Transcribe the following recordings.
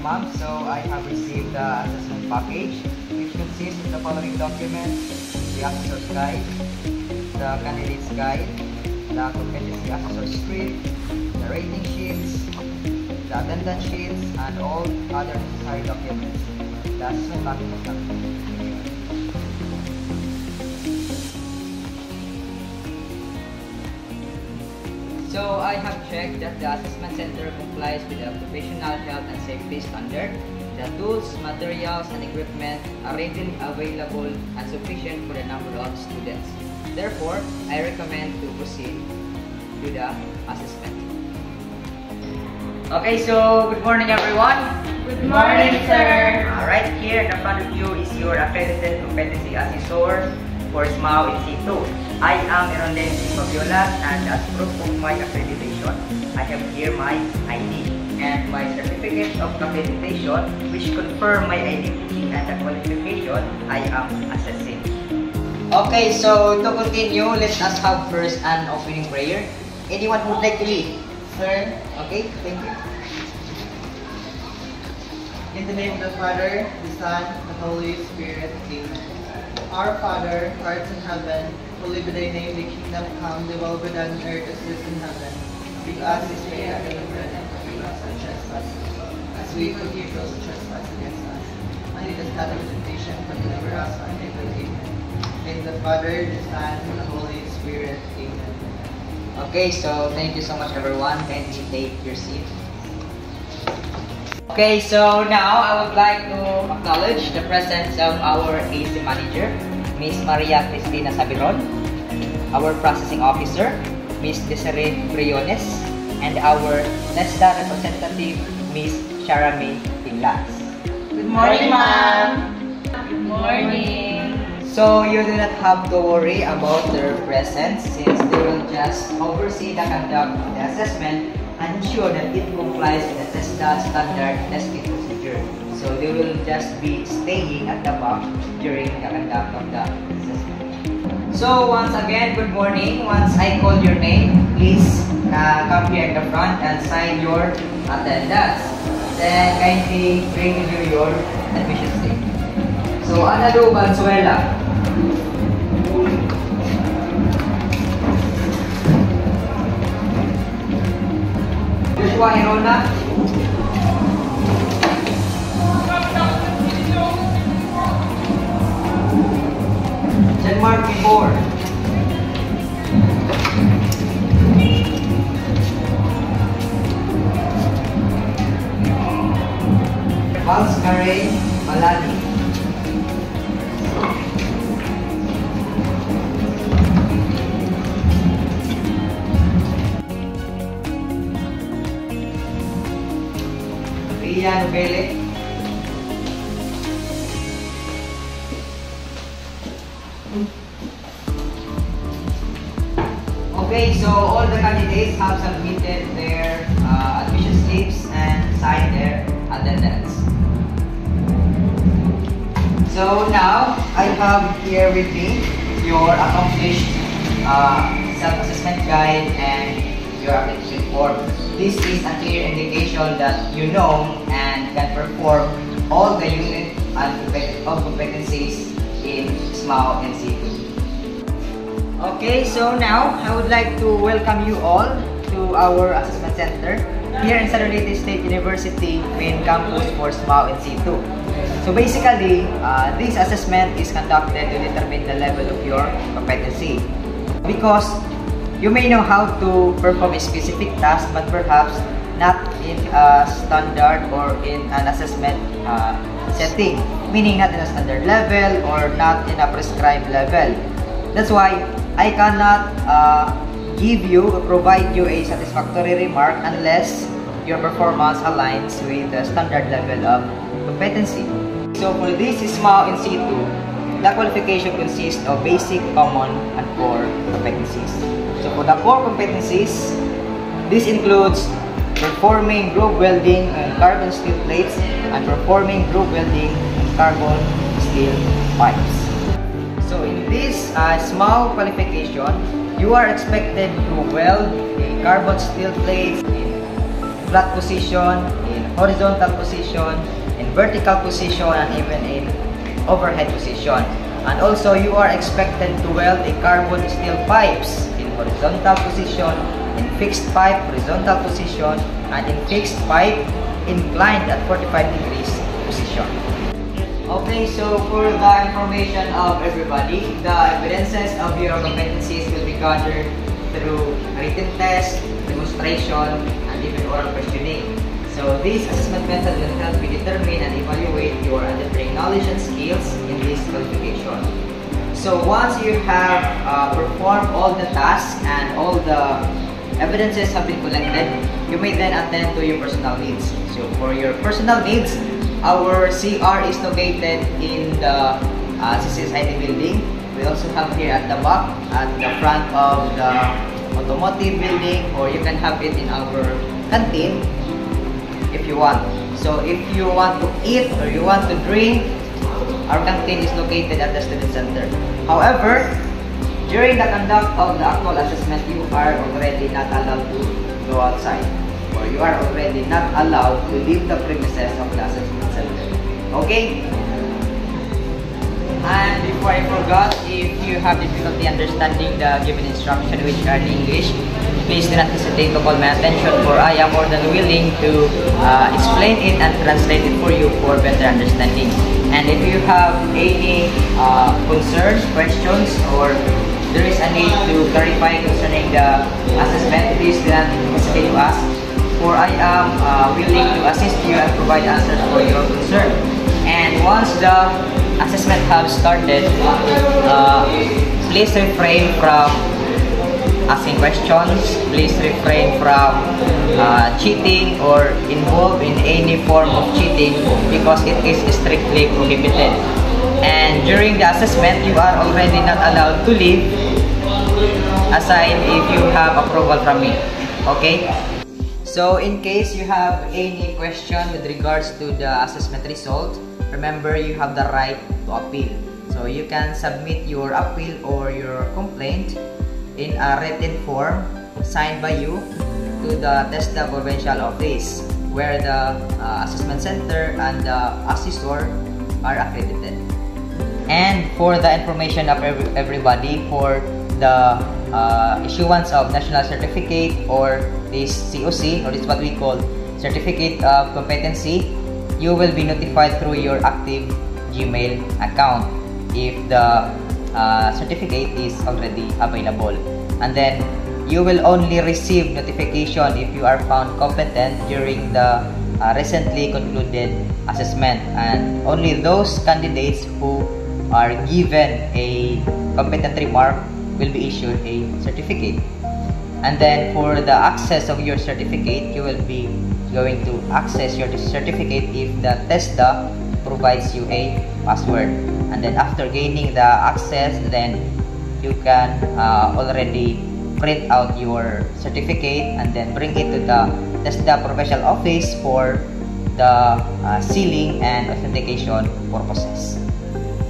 Ma'am, so I have received the assessment package, which consists of the following documents: the assessor's guide, the candidate's guide, the competency assessor script, the rating sheets, the attendance sheets, and all other necessary documents. The assessment package is complete. So I have checked that the assessment center complies with the occupational health and safety standard. The tools, materials, and equipment are readily available and sufficient for the number of students. Therefore, I recommend to proceed to the assessment. Okay, so good morning everyone. Good morning, sir. Alright, here in front of you is your accredited competency assessor for SMAO in C2. I am Erondene Fabiolas, and as proof of my accreditation, I have here my ID and my certificate of accreditation, which confirm my identity and the qualification I am assessing. Okay, so to continue, let us have first an opening prayer. Anyone who would like to lead? Sir, Okay, thank you. in the name of the Father, the Son, and the Holy Spirit, Amen. Our Father, who art in heaven, hallowed be thy name, thy kingdom come, thy will be done on earth as it is in heaven. Give us this day our daily bread, and forgive us our trespasses, as we forgive those who trespass against us. And lead us not into temptation, but deliver us from evil. Amen. In the Father, the Son, and the Holy Spirit. Amen. Okay, so thank you so much everyone. Kindly take your seat. Okay, so now I would like to acknowledge the presence of our AC manager, Ms. Maria Cristina Sabiron, our processing officer, Ms. Desiree Briones, and our NESDA representative, Ms. Sharami Tinglas. Good morning, ma'am. Good morning. So you do not have to worry about their presence, since they will just oversee the conduct of the assessment and ensure that it complies with the TESDA standard testing procedure. So they will just be staying at the back during the conduct of the assessment. So once again, good morning. Once I call your name, please come here at the front and sign your attendance. Then kindly bring with you your admission slip. So Ana Lu Valenzuela. Joshua Hirona. Jean-Marc Vibor. Vals Garay Malani. Ria Nubele. Okay, so all the candidates have submitted their admission slips and signed their attendance. So now I have here with me your accomplished self-assessment guide and your application form. This is a clear indication that you know and can perform all the unit of competencies in SMAO and C2. Okay, so now I would like to welcome you all to our assessment center here in San Roque State University main campus for SMAO and C2. So basically, this assessment is conducted to determine the level of your competency, because you may know how to perform a specific task, but perhaps not in a standard or in an assessment setting, meaning not in a standard level or not in a prescribed level. That's why I cannot provide you a satisfactory remark unless your performance aligns with the standard level of competency. So for this SMAO in situ, the qualification consists of basic, common, and core competencies. So for the core competencies, this includes performing groove welding on carbon steel plates and performing groove welding on carbon steel pipes. So in this SMAO qualification, you are expected to weld a carbon steel plates in flat position, in horizontal position, in vertical position, and even in overhead position. And also you are expected to weld a carbon steel pipes in horizontal position, in fixed pipe horizontal position, and in fixed pipe inclined at 45 degrees position. Okay, so for the information of everybody, the evidences of your competencies will be gathered through written test, demonstration, and even oral questioning. So this assessment method will help you determine and evaluate your underlying knowledge and skills in this qualification. So once you have performed all the tasks and all the evidences have been collected, you may then attend to your personal needs. So for your personal needs, our CR is located in the CCSIT building. We also have here at the back, at the front of the automotive building, or you can have it in our canteen if you want. So if you want to eat or you want to drink, our canteen is located at the student center. However, during the conduct of the actual assessment, you are already not allowed to go outside, or you are already not allowed to leave the premises of the assessment center. Okay? And before I forgot, if you have difficulty understanding the given instruction which are in English, please do not hesitate to call my attention, for I am more than willing to explain it and translate it for you for better understanding. And if you have any concerns, questions, or there is a need to clarify concerning the assessment, please do not hesitate to ask, for I am willing to assist you and provide answers for your concern. And once the assessment has started, please refrain from asking questions, please refrain from cheating or involved in any form of cheating, because it is strictly prohibited. And during the assessment, you are already not allowed to leave aside if you have approval from me. Okay? So in case you have any question with regards to the assessment result, remember you have the right to appeal. So you can submit your appeal or your complaint in a written form signed by you to the TESDA provincial office, where the assessment center and the assessor are accredited. And for the information of everybody, for the issuance of national certificate or this COC, or this what we call certificate of competency, you will be notified through your active Gmail account if the certificate is already available. And then you will only receive notification if you are found competent during the recently concluded assessment, and only those candidates who are given a competent remark will be issued a certificate. And then for the access of your certificate, you will be going to access your certificate if the TESDA provides you a password. And then after gaining the access, then you can already print out your certificate and then bring it to the TESDA provincial office for the sealing and authentication purposes.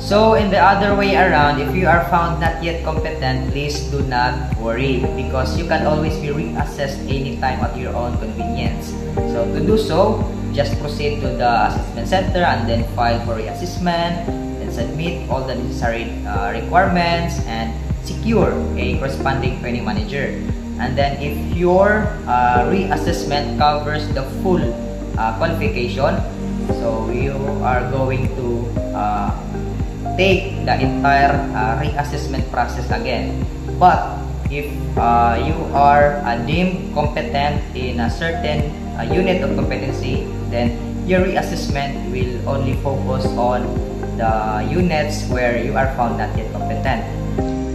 So in the other way around, if you are found not yet competent, please do not worry, because you can always be reassessed anytime at your own convenience. So to do so, just proceed to the assessment center and then file for reassessment, and submit all the necessary requirements and secure a corresponding training manager. And then if your reassessment covers the full qualification, so you are going to take the entire reassessment process again. But if you are deemed competent in a certain unit of competency, then your reassessment will only focus on the units where you are found not yet competent.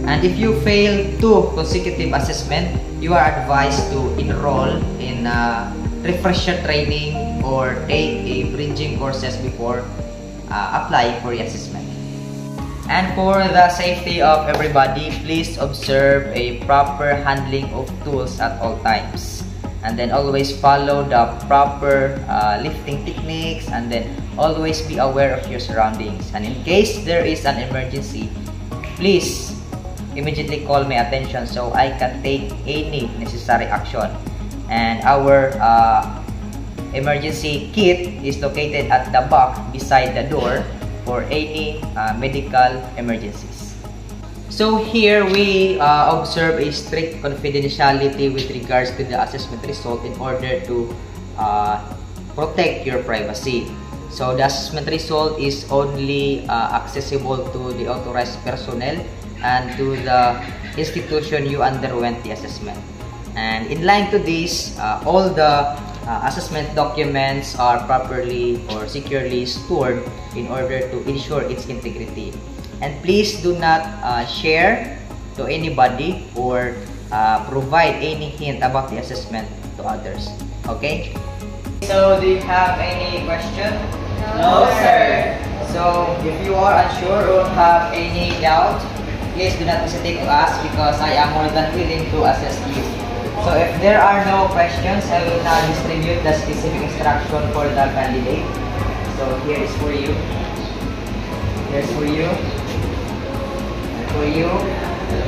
And if you fail 2 consecutive assessment, you are advised to enroll in refresher training or take a bridging courses before applying for the assessment. And for the safety of everybody, please observe a proper handling of tools at all times. And then always follow the proper lifting techniques, and then always be aware of your surroundings. And in case there is an emergency, please immediately call my attention so I can take any necessary action. And our emergency kit is located at the back beside the door for any medical emergencies. So here we observe a strict confidentiality with regards to the assessment result in order to protect your privacy. So the assessment result is only accessible to the authorized personnel and to the institution you underwent the assessment. And in line to this, all the assessment documents are properly or securely stored in order to ensure its integrity. And please do not share to anybody or provide any hint about the assessment to others. Okay? So, do you have any question? No, sir. So, if you are unsure or have any doubt, please do not hesitate to ask because I am more than willing to assist you. So if there are no questions, I will now distribute the specific instruction for the candidate. So here is for you. Here's for you. And for you,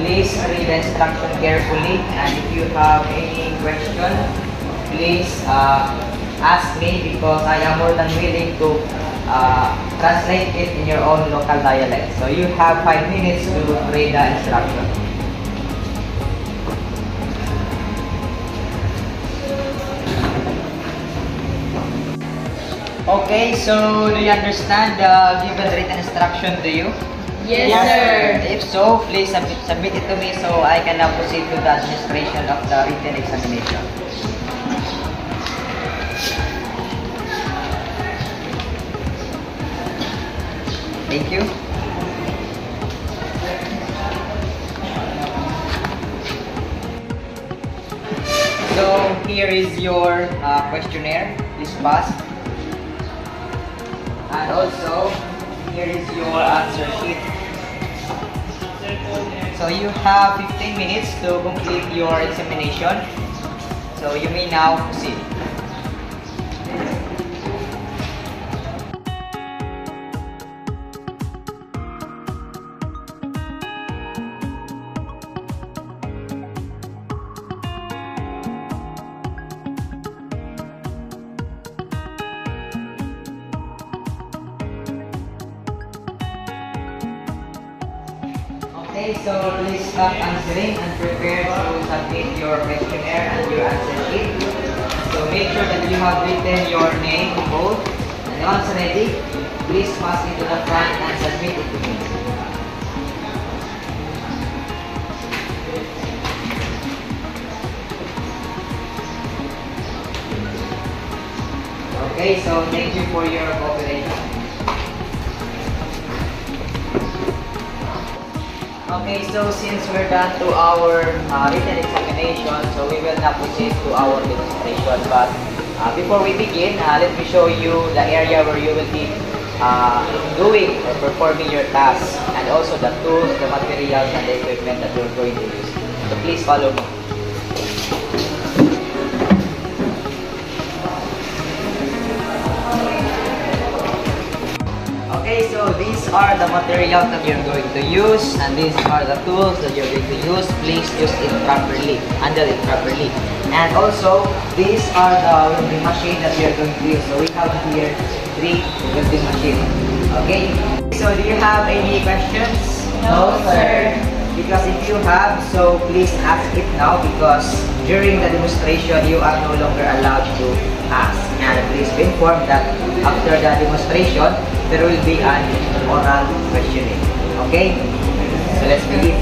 please read the instruction carefully. And if you have any question, please ask me because I am more than willing to translate it in your own local dialect. So you have 5 minutes to read the instruction. Okay, so do you understand the given written instruction to you? Yes, sir. If so, please submit it to me so I can now proceed to the administration of the written examination. Thank you. So here is your questionnaire. Please pass. And also, here is your answer sheet. So you have 15 minutes to complete your examination. So you may now proceed. Okay, so please stop answering and prepare to submit your questionnaire and your answer sheet. So make sure that you have written your name both. And once ready, please pass it to the front and submit it to me. Okay, so thank you for your cooperation. Okay, so since we're done to our written examination, so we will now proceed to our demonstration. But before we begin, let me show you the area where you will be doing or performing your tasks, and also the tools, the materials, and the equipment that you're going to use. So please follow me. Okay, so these are the materials that you're going to use, and these are the tools that you're going to use. Please use it properly, handle it properly. And also, these are the welding machine that you're going to use. So we have here 3 welding machines. Okay? So do you have any questions? No, sir. Because if you have, so please ask it now, because during the demonstration, you are no longer allowed to ask. And please be informed that after the demonstration, there will be an oral questioning. Okay? So let's begin.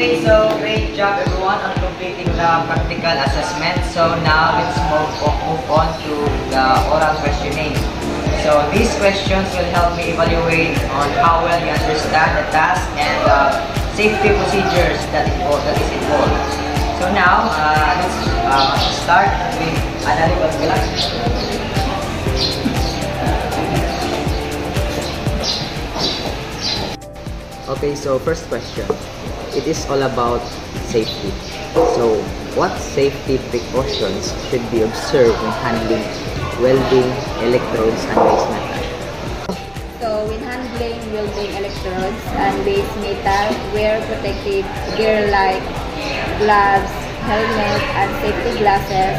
Okay, so great job everyone on completing the practical assessment. So now let's move on to the oral questioning. So these questions will help me evaluate on how well you understand the task and the safety procedures that is involved. So now let's start with analytical skills. Okay, so first question. It is all about safety. So, what safety precautions should be observed when handling welding electrodes and base metal? So, when handling welding electrodes and base metal, wear protective gear like gloves, helmet, and safety glasses.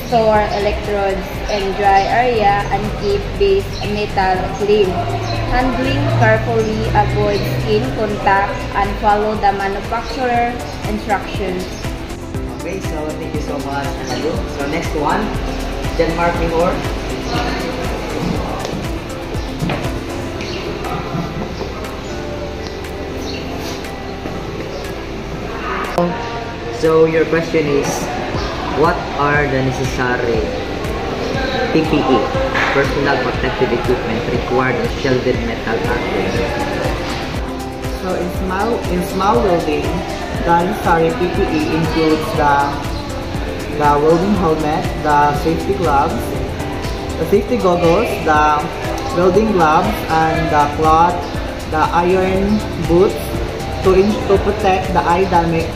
Store electrodes in dry area and keep base metal clean. Handling carefully, avoid skin contact, and follow the manufacturer instructions. Okay, so thank you so much, Analu. So next one, Denmark Mihor. So your question is, what are the necessary PPE, personal protective equipment required on shielded metal arteries? So in small welding, the necessary PPE includes the welding helmet, the safety gloves, the safety goggles, the welding gloves, and the cloth, the iron boots to protect the eye damage,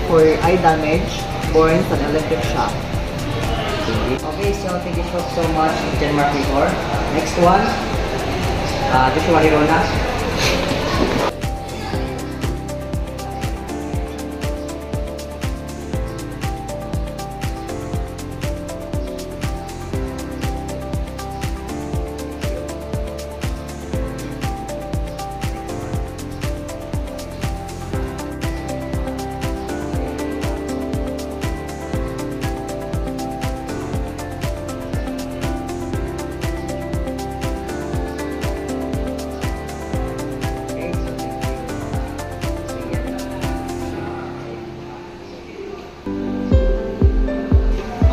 for eye damage, burns, and electric shock. Okay, so thank you so much, Denmark Mihor. Next one, Joshua Hirona.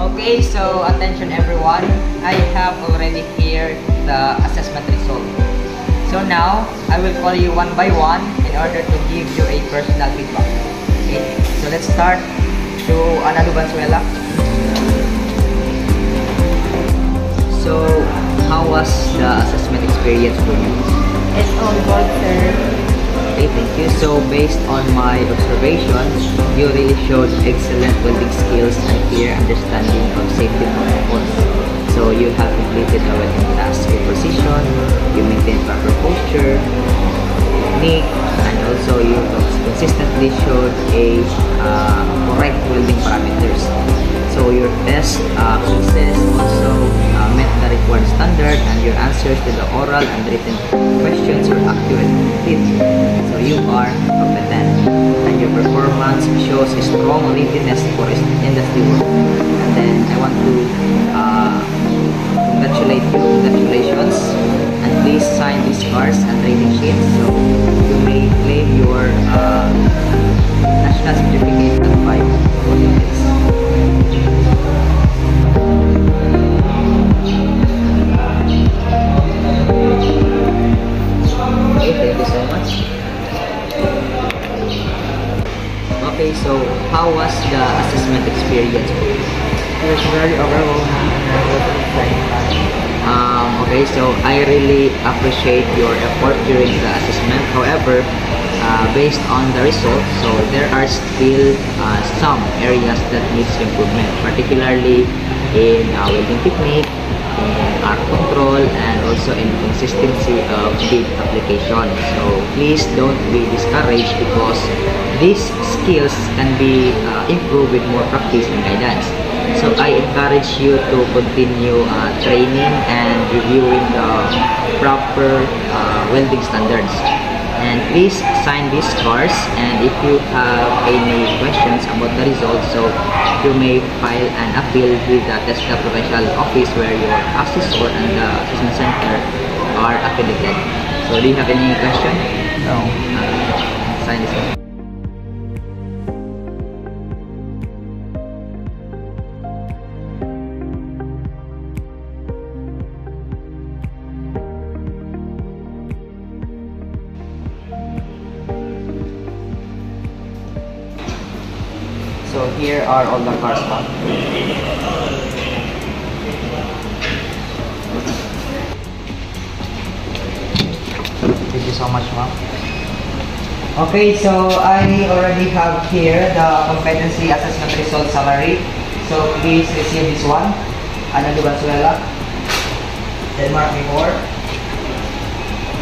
Okay, so attention everyone, I have already here the assessment result. So now, I will call you one by one in order to give you a personal feedback. Okay, so let's start to Analu Banzuela. So, how was the assessment experience for you? It's all good, sir. Okay, thank you. So, based on my observations, you really showed excellent welding skills and clear understanding of safety protocols. So, you have completed the welding task with precision, you maintained proper posture, technique, and also you consistently showed a correct welding parameters. So, your test quizzes also met the required standard, and your answers to the oral and written questions were accurate and complete. So you are competent, and your performance shows a strong readiness for industry work. And then I want to congratulate you. Congratulations, and please sign these cards and rating sheets so you may claim your national certificate at 5 for your kids. Okay, thank you so much. Okay, so how was the assessment experience for you? It was very overwhelming and I was excited. Okay, so I really appreciate your effort during the assessment. However, based on the results, so there are still some areas that needs improvement, particularly in welding technique, in arc control, and also in consistency of bead application. So please don't be discouraged because these skills can be improved with more practice and guidance. So I encourage you to continue training and reviewing the proper welding standards. And please sign these cards, and if you have any questions about the results, so you may file an appeal with the TESDA Provincial Office where your assessor and the assessment center are affiliated. So do you have any question? No. Sign this one. So here are all the cars, ma'am. Thank you so much, ma'am. Okay, so I already have here the competency assessment result summary. So please receive this one. Ana de Valenzuela, Denmark before.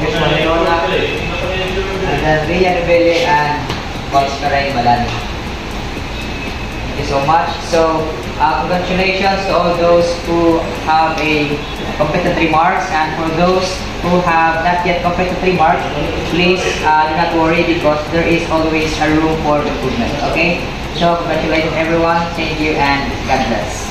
Here's Manilona, and then Ria Rebele and Valscaray Balani. Thank you so much. So congratulations to all those who have a completed 3 marks, and for those who have not yet completed 3 marks, please do not worry because there is always a room for improvement. Okay? So congratulations everyone. Thank you and God bless.